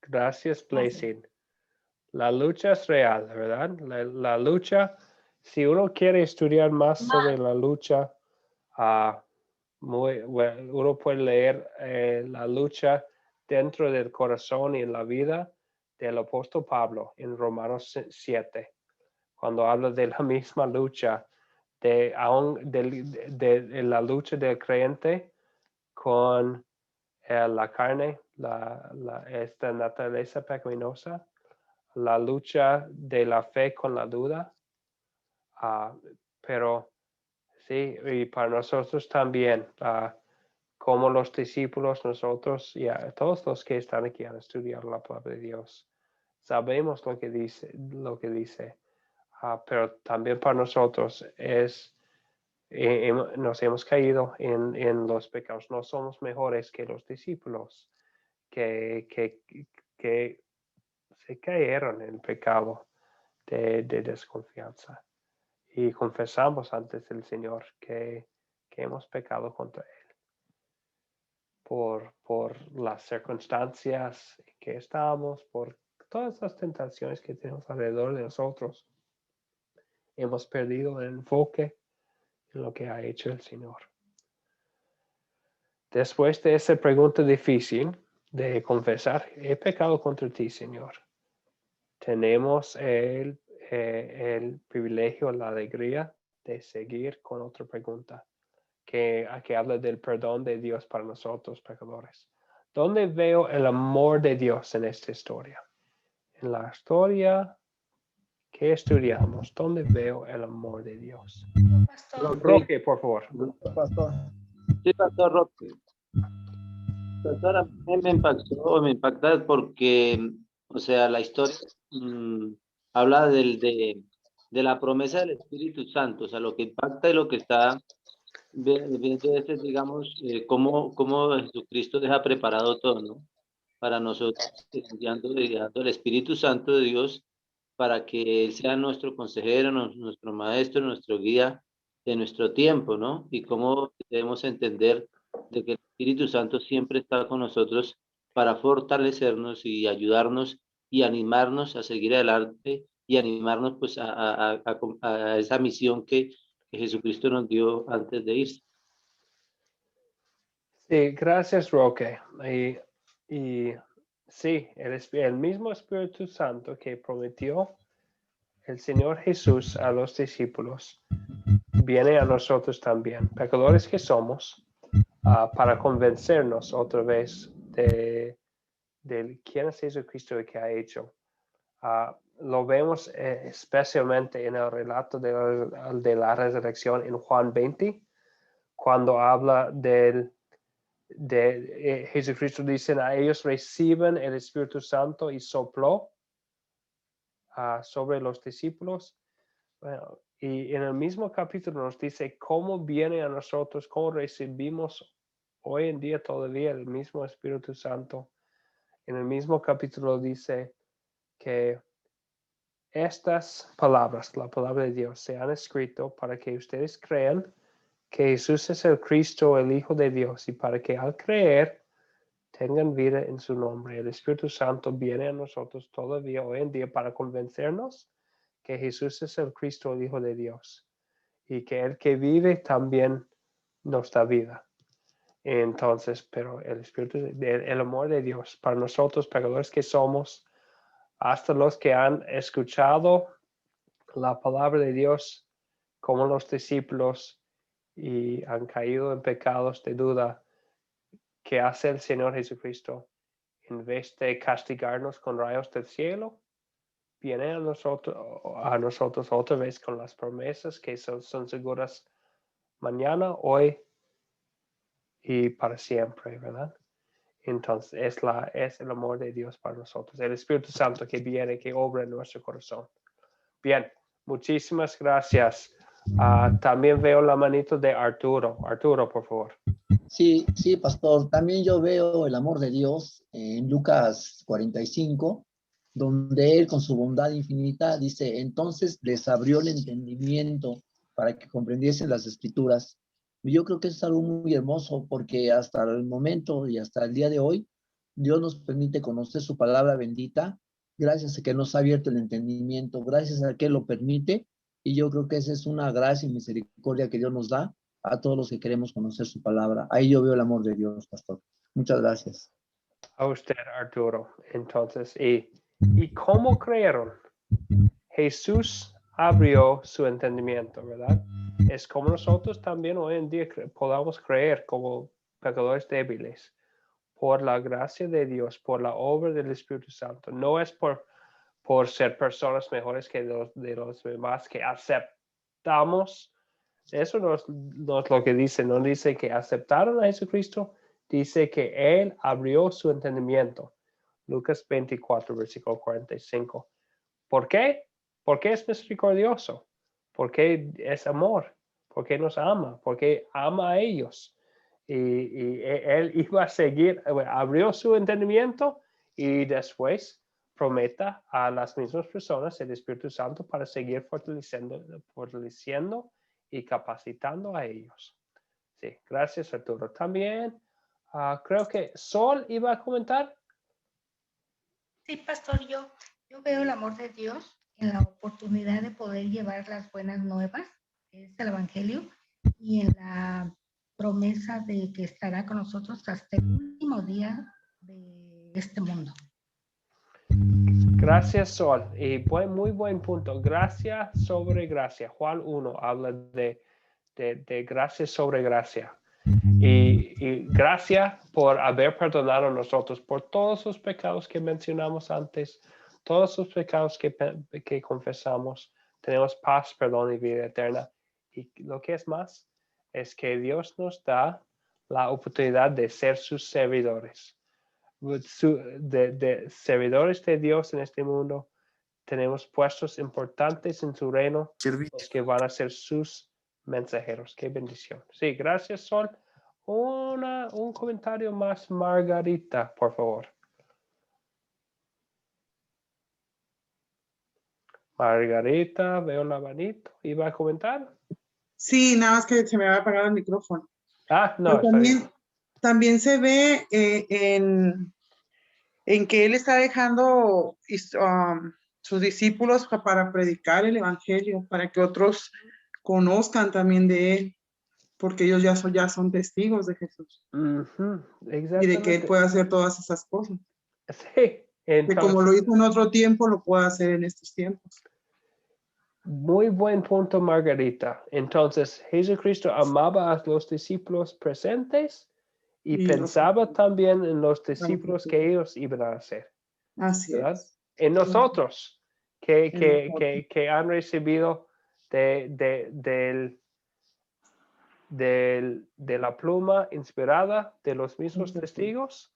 Gracias, Blazing. La lucha es real, ¿verdad? La lucha, si uno quiere estudiar más sobre la lucha, uno puede leer la lucha dentro del corazón y en la vida del apóstol Pablo en Romanos 7, cuando habla de la misma lucha, de la lucha del creyente con la carne, esta naturaleza pecaminosa, la lucha de la fe con la duda, pero sí, y para nosotros también, como los discípulos, nosotros y todos los que están aquí a estudiar la palabra de Dios, sabemos lo que dice, pero también para nosotros nos hemos caído en los pecados. No somos mejores que los discípulos que se cayeron en el pecado de desconfianza. Y confesamos ante el Señor que hemos pecado contra Él. Por las circunstancias en que estamos, por todas las tentaciones que tenemos alrededor de nosotros. Hemos perdido el enfoque en lo que ha hecho el Señor. Después de esa pregunta difícil de confesar, he pecado contra ti, Señor. Tenemos el privilegio, la alegría de seguir con otra pregunta que habla del perdón de Dios para nosotros, pecadores. ¿Dónde veo el amor de Dios en esta historia? En la historia que estudiamos, ¿dónde veo el amor de Dios? Roque, por favor. Pastor. Sí, Pastor Roque. Pastor, a mí me impacta porque, o sea, la historia habla de la promesa del Espíritu Santo, o sea, lo que impacta y lo que está viendo es, digamos, cómo Jesucristo deja preparado todo, ¿no? Para nosotros, enviando el Espíritu Santo de Dios para que Él sea nuestro consejero, nuestro maestro, nuestro guía de nuestro tiempo, ¿no? Y cómo debemos entender de que el Espíritu Santo siempre está con nosotros para fortalecernos y ayudarnos y animarnos a seguir adelante y animarnos pues a esa misión que Jesucristo nos dio antes de irse. Sí, gracias, Roque. Y sí, el mismo Espíritu Santo que prometió el Señor Jesús a los discípulos viene a nosotros también, pecadores que somos, para convencernos otra vez de quién es Jesucristo y qué ha hecho. Lo vemos especialmente en el relato de la resurrección en Juan 20, cuando habla de Jesucristo. Dicen a ellos reciben el Espíritu Santo y sopló sobre los discípulos. Bueno, y en el mismo capítulo nos dice cómo viene a nosotros, cómo recibimos hoy en día todavía el mismo Espíritu Santo. En el mismo capítulo dice que estas palabras, la palabra de Dios, se han escrito para que ustedes crean que Jesús es el Cristo, el Hijo de Dios, y para que al creer tengan vida en su nombre. El Espíritu Santo viene a nosotros todavía hoy en día para convencernos que Jesús es el Cristo, el Hijo de Dios, y que el que vive también nos da vida. Entonces, pero el Espíritu, el amor de Dios para nosotros, pecadores que somos, hasta los que han escuchado la palabra de Dios como los discípulos y han caído en pecados de duda, ¿qué hace el Señor Jesucristo? En vez de castigarnos con rayos del cielo, viene a nosotros otra vez con las promesas que son seguras mañana, hoy y para siempre, ¿verdad? Entonces es el amor de Dios para nosotros, el Espíritu Santo que viene, que obra en nuestro corazón. Bien, muchísimas gracias. También veo la manito de Arturo. Arturo, por favor. Sí, sí, pastor. También yo veo el amor de Dios en Lucas 45, donde Él con su bondad infinita dice, entonces les abrió el entendimiento para que comprendiesen las Escrituras. Y yo creo que es algo muy hermoso porque hasta el momento y hasta el día de hoy, Dios nos permite conocer su palabra bendita, gracias a que nos ha abierto el entendimiento, gracias a que Él lo permite. Y yo creo que esa es una gracia y misericordia que Dios nos da a todos los que queremos conocer su palabra. Ahí yo veo el amor de Dios, pastor. Muchas gracias. A usted, Arturo. Entonces, ¿y cómo creyeron? Jesús abrió su entendimiento, ¿verdad? Es como nosotros también hoy en día podamos creer como pecadores débiles por la gracia de Dios, por la obra del Espíritu Santo. No es por ser personas mejores que de los demás, que aceptamos. Eso no es lo que dice. No dice que aceptaron a Jesucristo, dice que Él abrió su entendimiento. Lucas 24, versículo 45. ¿Por qué? Porque es misericordioso. Porque es amor. Porque nos ama. Porque ama a ellos. Y Él iba a seguir, abrió su entendimiento y después prometa a las mismas personas el Espíritu Santo para seguir fortaleciendo y capacitando a ellos. Sí, gracias, Arturo. También creo que Sol iba a comentar. Sí, pastor, yo veo el amor de Dios en la oportunidad de poder llevar las buenas nuevas, que es el Evangelio, y en la promesa de que estará con nosotros hasta el último día de este mundo. Gracias, Sol. Y muy buen punto. Gracia sobre gracia. Juan 1 habla de gracia sobre gracia. Y gracia por haber perdonado a nosotros por todos los pecados que mencionamos antes, todos los pecados que confesamos. Tenemos paz, perdón y vida eterna. Y lo que es más es que Dios nos da la oportunidad de ser sus servidores. De servidores de Dios en este mundo, tenemos puestos importantes en su reino, los que van a ser sus mensajeros. Qué bendición. Sí, gracias, Sol. Un comentario más, Margarita, por favor. Margarita, veo la manito. ¿Iba a comentar? Sí, nada más que se me había apagado el micrófono. No, está bien. También se ve en que él está dejando sus discípulos para predicar el evangelio, para que otros conozcan también de él, porque ellos ya son testigos de Jesús. Y de que él puede hacer todas esas cosas. Sí. Entonces, que como lo hizo en otro tiempo, lo puede hacer en estos tiempos. Muy buen punto, Margarita. Entonces, Jesucristo amaba a los discípulos presentes y pensaba también en los discípulos que ellos iban a hacer. Así ¿verdad? es. En nosotros que han recibido de la pluma inspirada de los mismos testigos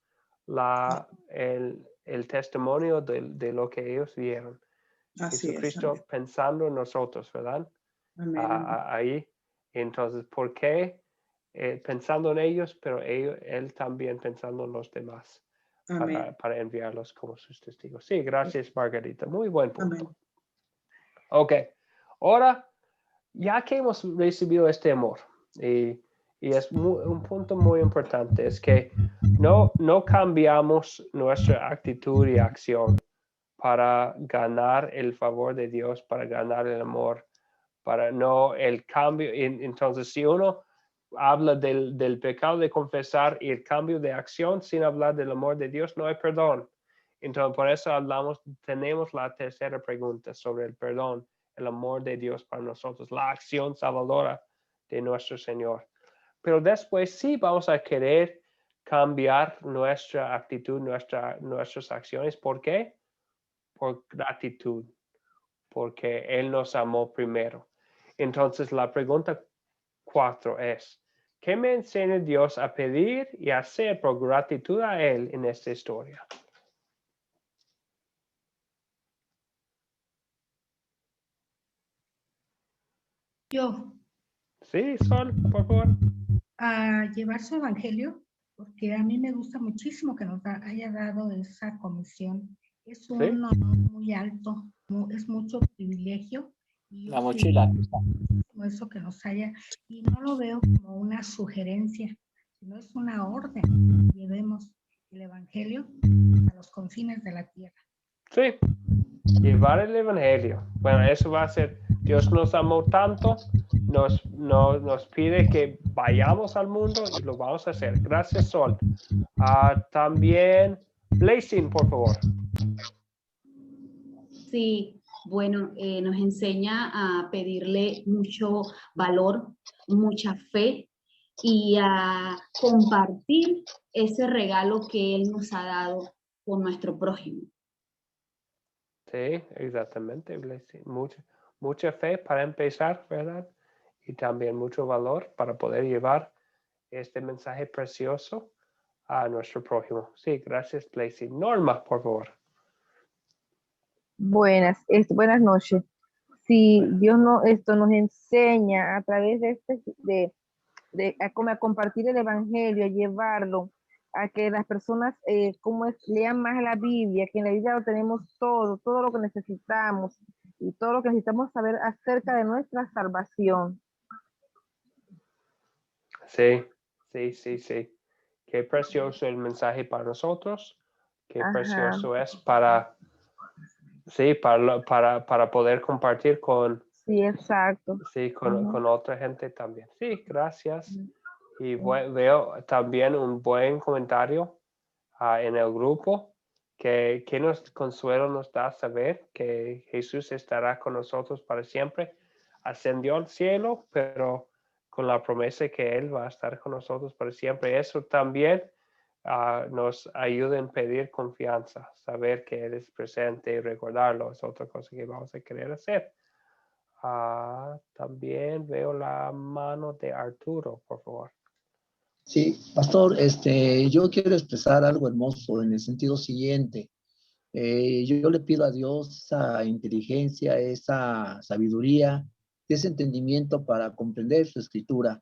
el testimonio de lo que ellos vieron. Así Jesucristo es, pensando en nosotros, ¿verdad? Amén. Ahí. Entonces, ¿por qué? Pensando en ellos, pero él también pensando en los demás. Amén. para enviarlos como sus testigos. Sí, gracias, Margarita. Muy buen punto. Amén. Ok, ahora, ya que hemos recibido este amor, y es un punto muy importante, es que no cambiamos nuestra actitud y acción para ganar el favor de Dios, para ganar el amor, para no el cambio. Entonces, si uno habla del pecado de confesar y el cambio de acción sin hablar del amor de Dios, no hay perdón. Entonces, por eso tenemos la tercera pregunta sobre el perdón, el amor de Dios para nosotros, la acción salvadora de nuestro Señor. Pero después sí vamos a querer cambiar nuestra actitud, nuestras acciones. ¿Por qué? Por gratitud, porque Él nos amó primero. Entonces, la pregunta 4 es, ¿qué me enseña Dios a pedir y hacer por gratitud a Él en esta historia? Yo, Sí, Sol, por favor. a llevar su evangelio, porque a mí me gusta muchísimo que nos haya dado esa comisión. Es un honor muy alto, es mucho privilegio. Y La mochila. Eso que nos haya, y no lo veo como una sugerencia, sino es una orden. Llevemos el evangelio a los confines de la tierra. Sí, llevar el evangelio. Bueno, eso va a ser, Dios nos amó tanto, nos pide que vayamos al mundo y lo vamos a hacer. Gracias, Sol. También, Blazing, por favor. Sí, bueno, nos enseña a pedirle mucho valor, mucha fe y a compartir ese regalo que Él nos ha dado con nuestro prójimo. Sí, exactamente, Blessing. Mucha fe para empezar, ¿verdad? Y también mucho valor para poder llevar este mensaje precioso a nuestro prójimo. Sí, gracias, Blessing. Norma, por favor. Buenas noches. Si Dios nos enseña a través de a compartir el evangelio, a llevarlo, a que las personas lean más la Biblia, que en la Biblia lo tenemos todo lo que necesitamos y todo lo que necesitamos saber acerca de nuestra salvación. Sí. Qué precioso el mensaje para nosotros. Qué precioso es para poder compartir con, sí, exacto. Sí, con otra gente también. Sí, gracias. Y veo también un buen comentario en el grupo que consuelo nos da saber que Jesús estará con nosotros para siempre. Ascendió al cielo, pero con la promesa que Él va a estar con nosotros para siempre. Eso también nos ayuda en pedir confianza, saber que Él es presente y recordarlo es otra cosa que vamos a querer hacer. También veo la mano de Arturo, por favor. Sí, pastor, yo quiero expresar algo hermoso en el sentido siguiente. Yo le pido a Dios esa inteligencia, esa sabiduría, ese entendimiento para comprender su escritura,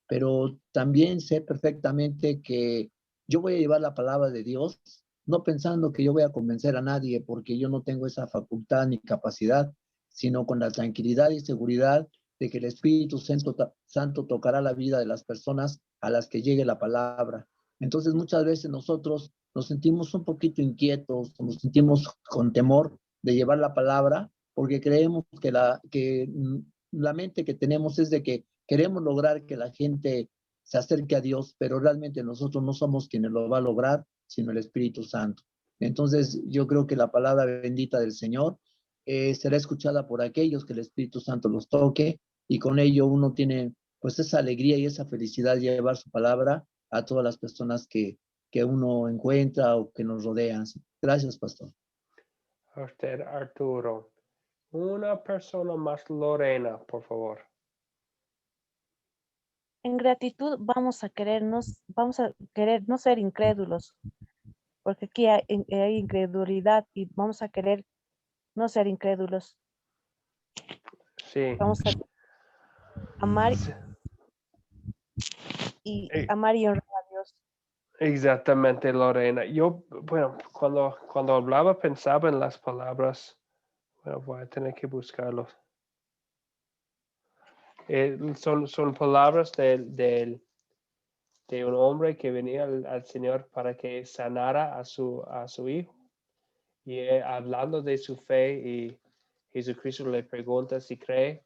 pero también sé perfectamente que yo voy a llevar la palabra de Dios, no pensando que yo voy a convencer a nadie, porque yo no tengo esa facultad ni capacidad, sino con la tranquilidad y seguridad de que el Espíritu Santo tocará la vida de las personas a las que llegue la palabra. Entonces muchas veces nosotros nos sentimos un poquito inquietos, nos sentimos con temor de llevar la palabra, porque creemos que la mente que tenemos es de que queremos lograr que la gente se acerque a Dios, pero realmente nosotros no somos quienes lo va a lograr, sino el Espíritu Santo. Entonces yo creo que la palabra bendita del Señor será escuchada por aquellos que el Espíritu Santo los toque, y con ello uno tiene pues esa alegría y esa felicidad de llevar su palabra a todas las personas que uno encuentra o que nos rodean. Gracias, pastor. A usted, Arturo. Una persona más, Lorena, por favor. En gratitud vamos a querer no ser incrédulos, porque aquí hay incredulidad y vamos a querer no ser incrédulos. Sí. Vamos a amar y amar y honrar a Dios. Exactamente, Lorena. Yo, bueno, cuando hablaba pensaba en las palabras. Bueno, voy a tener que buscarlos. Son palabras de un hombre que venía al Señor para que sanara a su hijo. Y hablando de su fe, y Jesucristo le pregunta si cree.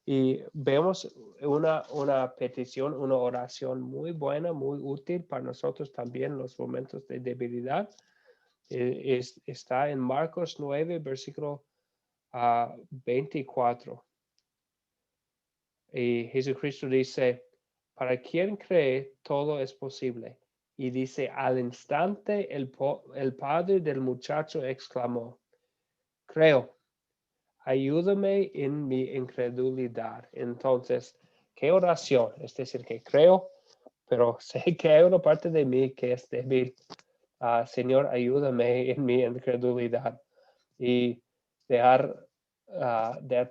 Y vemos una petición, una oración muy buena, muy útil para nosotros también en los momentos de debilidad. Está en Marcos 9, versículo 24. Y Jesucristo dice, para quien cree, todo es posible. Y dice, al instante el padre del muchacho exclamó, creo, ayúdame en mi incredulidad. Entonces, ¿qué oración? Es decir, que creo, pero sé que hay una parte de mí que es débil. Señor, ayúdame en mi incredulidad. Y dejar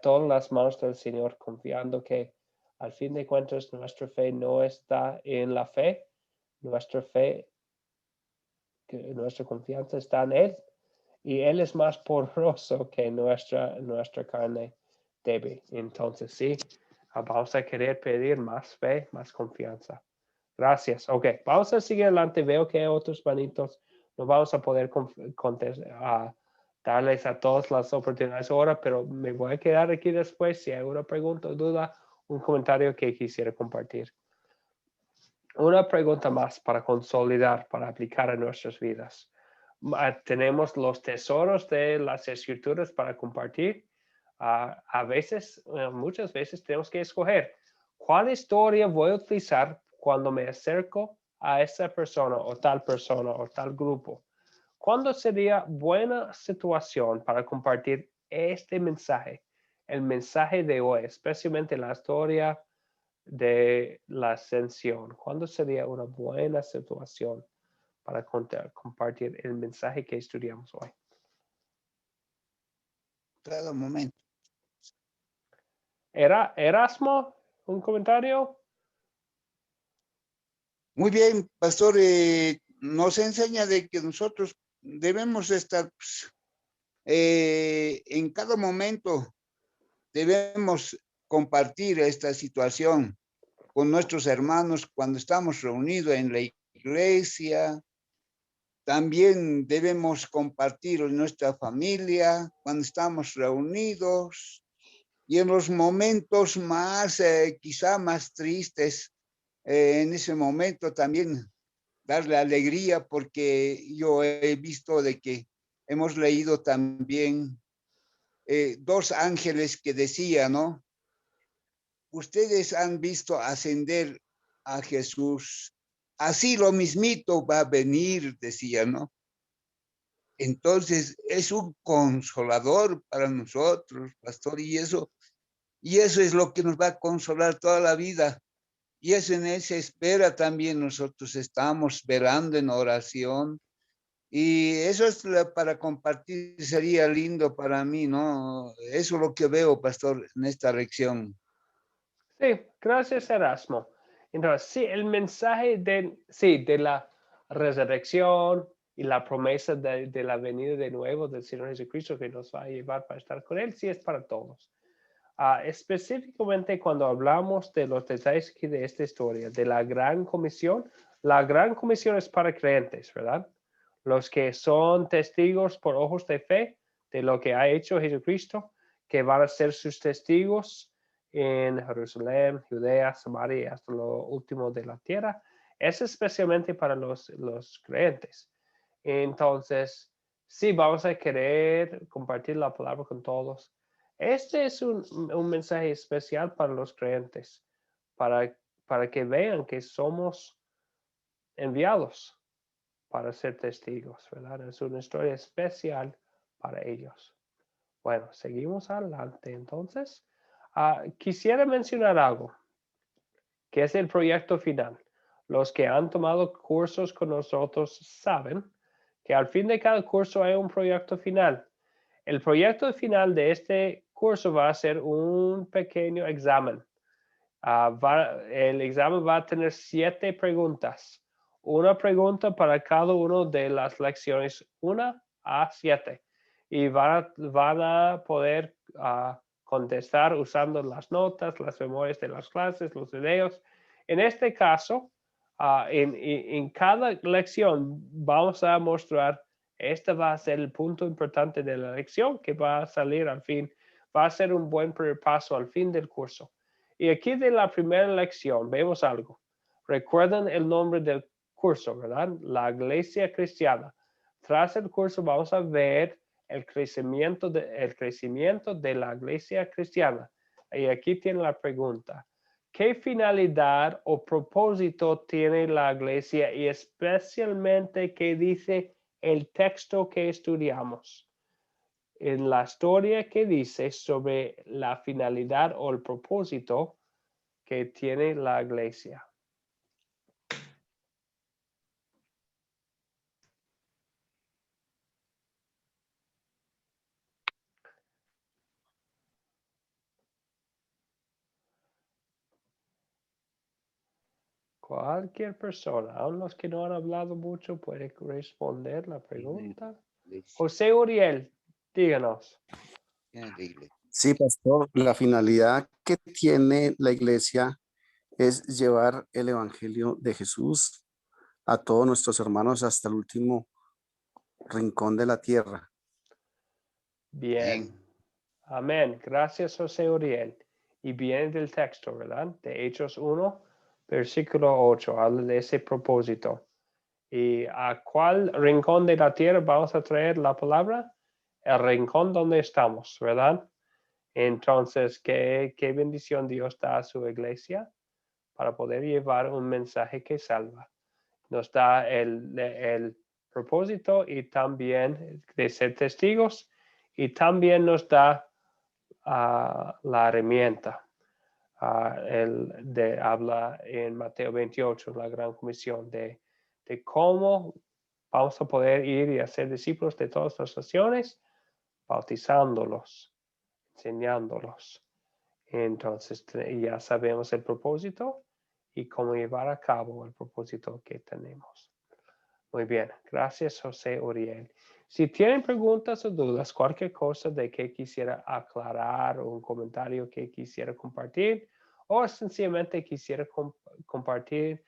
todas las manos del Señor, confiando que al fin de cuentas nuestra fe no está en la fe, nuestra confianza está en Él. Y Él es más poderoso que nuestra carne débil. Entonces, sí, vamos a querer pedir más fe, más confianza. Gracias. Ok, vamos a seguir adelante. Veo que hay otros manitos. No vamos a poder darles a todas las oportunidades ahora, pero me voy a quedar aquí después. Si hay una pregunta o duda, un comentario que quisiera compartir. Una pregunta más para consolidar, para aplicar a nuestras vidas. Tenemos los tesoros de las escrituras para compartir. Muchas veces tenemos que escoger cuál historia voy a utilizar cuando me acerco a esa persona o tal grupo. ¿Cuándo sería buena situación para compartir este mensaje? El mensaje de hoy, especialmente la historia de la ascensión. ¿Cuándo sería una buena situación para compartir el mensaje que estudiamos hoy? Cada momento. Erasmo, ¿un comentario? Muy bien, pastor, nos enseña de que nosotros debemos estar en cada momento, debemos compartir esta situación con nuestros hermanos cuando estamos reunidos en la iglesia. También debemos compartir en nuestra familia cuando estamos reunidos y en los momentos más, quizá más tristes. En ese momento también darle alegría, porque yo he visto de que hemos leído también dos ángeles que decían, ¿no? Ustedes han visto ascender a Jesús, así lo mismito va a venir, decía, ¿no? Entonces es un consolador para nosotros, pastor, y eso es lo que nos va a consolar toda la vida. Y es en esa espera también nosotros estamos velando en oración. Y eso es para compartir, sería lindo para mí, ¿no? Eso es lo que veo, pastor, en esta lección. Sí, gracias, Erasmo. Entonces, sí, el mensaje de la resurrección y la promesa de la venida de nuevo del Señor Jesucristo que nos va a llevar para estar con Él, sí es para todos. Específicamente cuando hablamos de los detalles aquí de esta historia, de la Gran Comisión es para creyentes, ¿verdad? Los que son testigos por ojos de fe de lo que ha hecho Jesucristo, que van a ser sus testigos en Jerusalén, Judea, Samaria, hasta lo último de la tierra. Es especialmente para los creyentes. Entonces, sí, vamos a querer compartir la palabra con todos. Este es un mensaje especial para los creyentes, para que vean que somos enviados para ser testigos, ¿verdad? Es una historia especial para ellos. Bueno, seguimos adelante. Entonces, quisiera mencionar algo, que es el proyecto final. Los que han tomado cursos con nosotros saben que al fin de cada curso hay un proyecto final. El proyecto final de este curso va a ser un pequeño examen. El examen va a tener 7 preguntas. una pregunta para cada una de las lecciones 1 a 7 y van a poder contestar usando las notas, las memorias de las clases, los videos. En este caso, en cada lección vamos a mostrar, este va a ser el punto importante de la lección que va a salir al fin, va a ser un buen primer paso al fin del curso. Y aquí de la primera lección vemos algo. Recuerden el nombre del curso, ¿verdad? La Iglesia Cristiana. Tras el curso vamos a ver el crecimiento de la Iglesia Cristiana. Y aquí tiene la pregunta. ¿Qué finalidad o propósito tiene la Iglesia y especialmente qué dice el texto que estudiamos? En la historia que dice sobre la finalidad o el propósito que tiene la Iglesia. Cualquier persona, aun los que no han hablado mucho, puede responder la pregunta. José Uriel, díganos. Sí, pastor, la finalidad que tiene la iglesia es llevar el evangelio de Jesús a todos nuestros hermanos hasta el último rincón de la tierra. Bien. Amén. Gracias, José Uriel. Y viene del texto, ¿verdad? De Hechos 1, versículo 8. Habla de ese propósito. ¿Y a cuál rincón de la tierra vamos a traer la palabra? El rincón donde estamos, ¿verdad? Entonces, ¿qué bendición Dios da a su iglesia para poder llevar un mensaje que salva? Nos da el propósito y también de ser testigos y también nos da la herramienta. Habla en Mateo 28, la gran comisión, de cómo vamos a poder ir y hacer discípulos de todas las naciones, bautizándolos, enseñándolos. Entonces ya sabemos el propósito y cómo llevar a cabo el propósito que tenemos. Muy bien, gracias José Uriel. Si tienen preguntas o dudas, cualquier cosa de que quisiera aclarar o un comentario que quisiera compartir o sencillamente quisiera compartir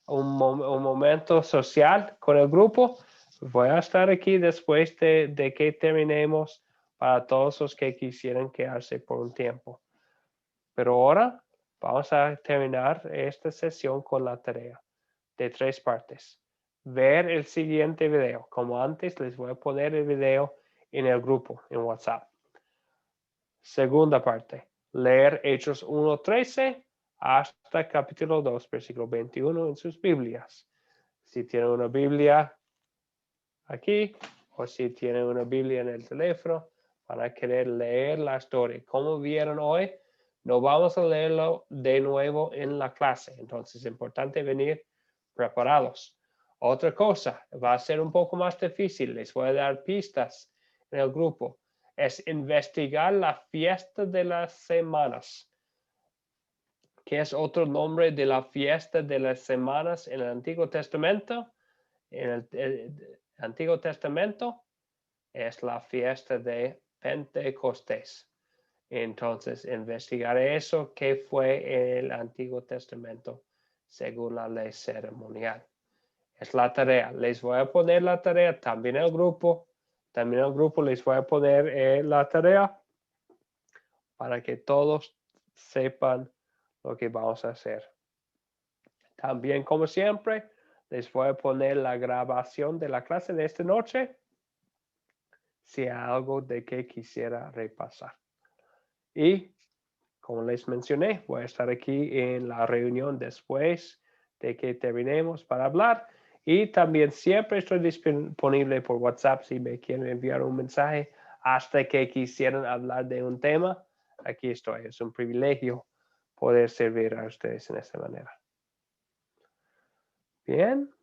un momento social con el grupo, voy a estar aquí después de que terminemos para todos los que quisieran quedarse por un tiempo. Pero ahora vamos a terminar esta sesión con la tarea de 3 partes. Ver el siguiente video. Como antes, les voy a poner el video en el grupo, en WhatsApp. Segunda parte. Leer Hechos 1:13 hasta capítulo 2, versículo 21 en sus Biblias. Si tienen una Biblia aquí o si tienen una Biblia en el teléfono, van a querer leer la historia. Como vieron hoy, no vamos a leerlo de nuevo en la clase. Entonces es importante venir preparados. Otra cosa, va a ser un poco más difícil. Les voy a dar pistas en el grupo. Es investigar la fiesta de las semanas. ¿Qué es otro nombre de la fiesta de las semanas en el Antiguo Testamento? En el Antiguo Testamento es la fiesta de Pentecostés. Entonces, investigar eso, qué fue en el Antiguo Testamento según la ley ceremonial. Es la tarea. Les voy a poner la tarea también en el grupo. También en el grupo les voy a poner la tarea para que todos sepan lo que vamos a hacer. También, como siempre, les voy a poner la grabación de la clase de esta noche si hay algo de que quisiera repasar. Y, como les mencioné, voy a estar aquí en la reunión después de que terminemos para hablar. Y también siempre estoy disponible por WhatsApp si me quieren enviar un mensaje hasta que quisieran hablar de un tema. Aquí estoy. Es un privilegio poder servir a ustedes en esta manera. Bien.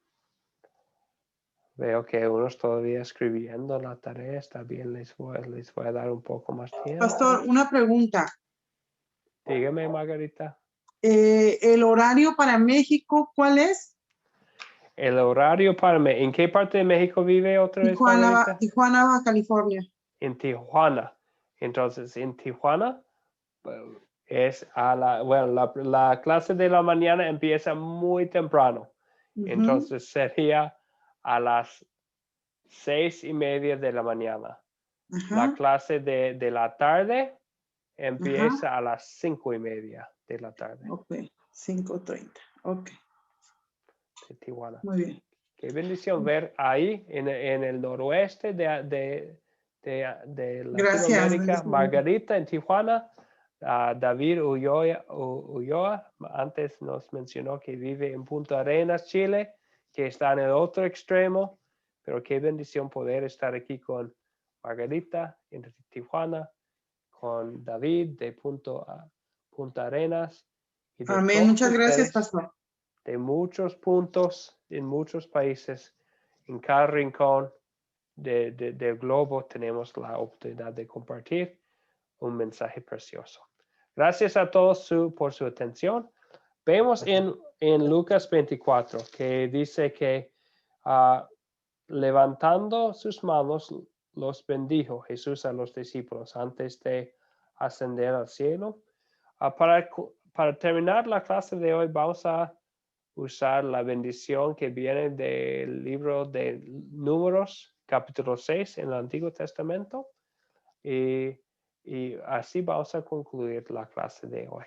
Veo que unos todavía escribiendo la tarea. Está bien, les voy a dar un poco más tiempo. Pastor, una pregunta. Dígame, Margarita. ¿El horario para México cuál es? El horario para ¿en qué parte de México vive otra vez, Margarita? Tijuana, Baja California. En Tijuana. Entonces, en Tijuana es a la clase de la mañana empieza muy temprano. Entonces sería a las 6:30 de la mañana. La clase de la tarde empieza a las 5:30 de la tarde. Ok, 5:30. Ok. De Tijuana. Muy bien. Qué bendición ver ahí en el noroeste de Latinoamérica. Margarita en Tijuana. David Ulloa antes nos mencionó que vive en Punta Arenas, Chile, que está en el otro extremo. Pero qué bendición poder estar aquí con Margarita en Tijuana, con David de Punta Arenas. Y de Amén. todos Muchas gracias, ustedes, pastor. de muchos puntos, en muchos países, en cada rincón del globo tenemos la oportunidad de compartir un mensaje precioso. Gracias a todos por su atención. Vemos en Lucas 24 que dice que levantando sus manos los bendijo Jesús a los discípulos antes de ascender al cielo. Para terminar la clase de hoy vamos a usar la bendición que viene del libro de Números, capítulo 6 en el Antiguo Testamento. Y así vamos a concluir la clase de hoy.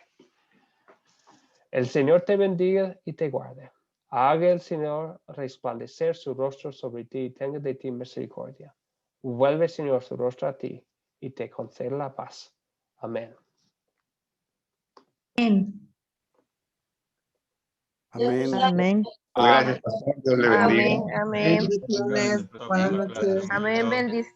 El Señor te bendiga y te guarde. Haga el Señor resplandecer su rostro sobre ti y tenga de ti misericordia. Vuelve, Señor, su rostro a ti y te conceda la paz. Amén. Amén. Amén. Gracias, pastor. Dios le bendiga. Amén, amén. Bendiciones. Buenas noches. Amén, bendición.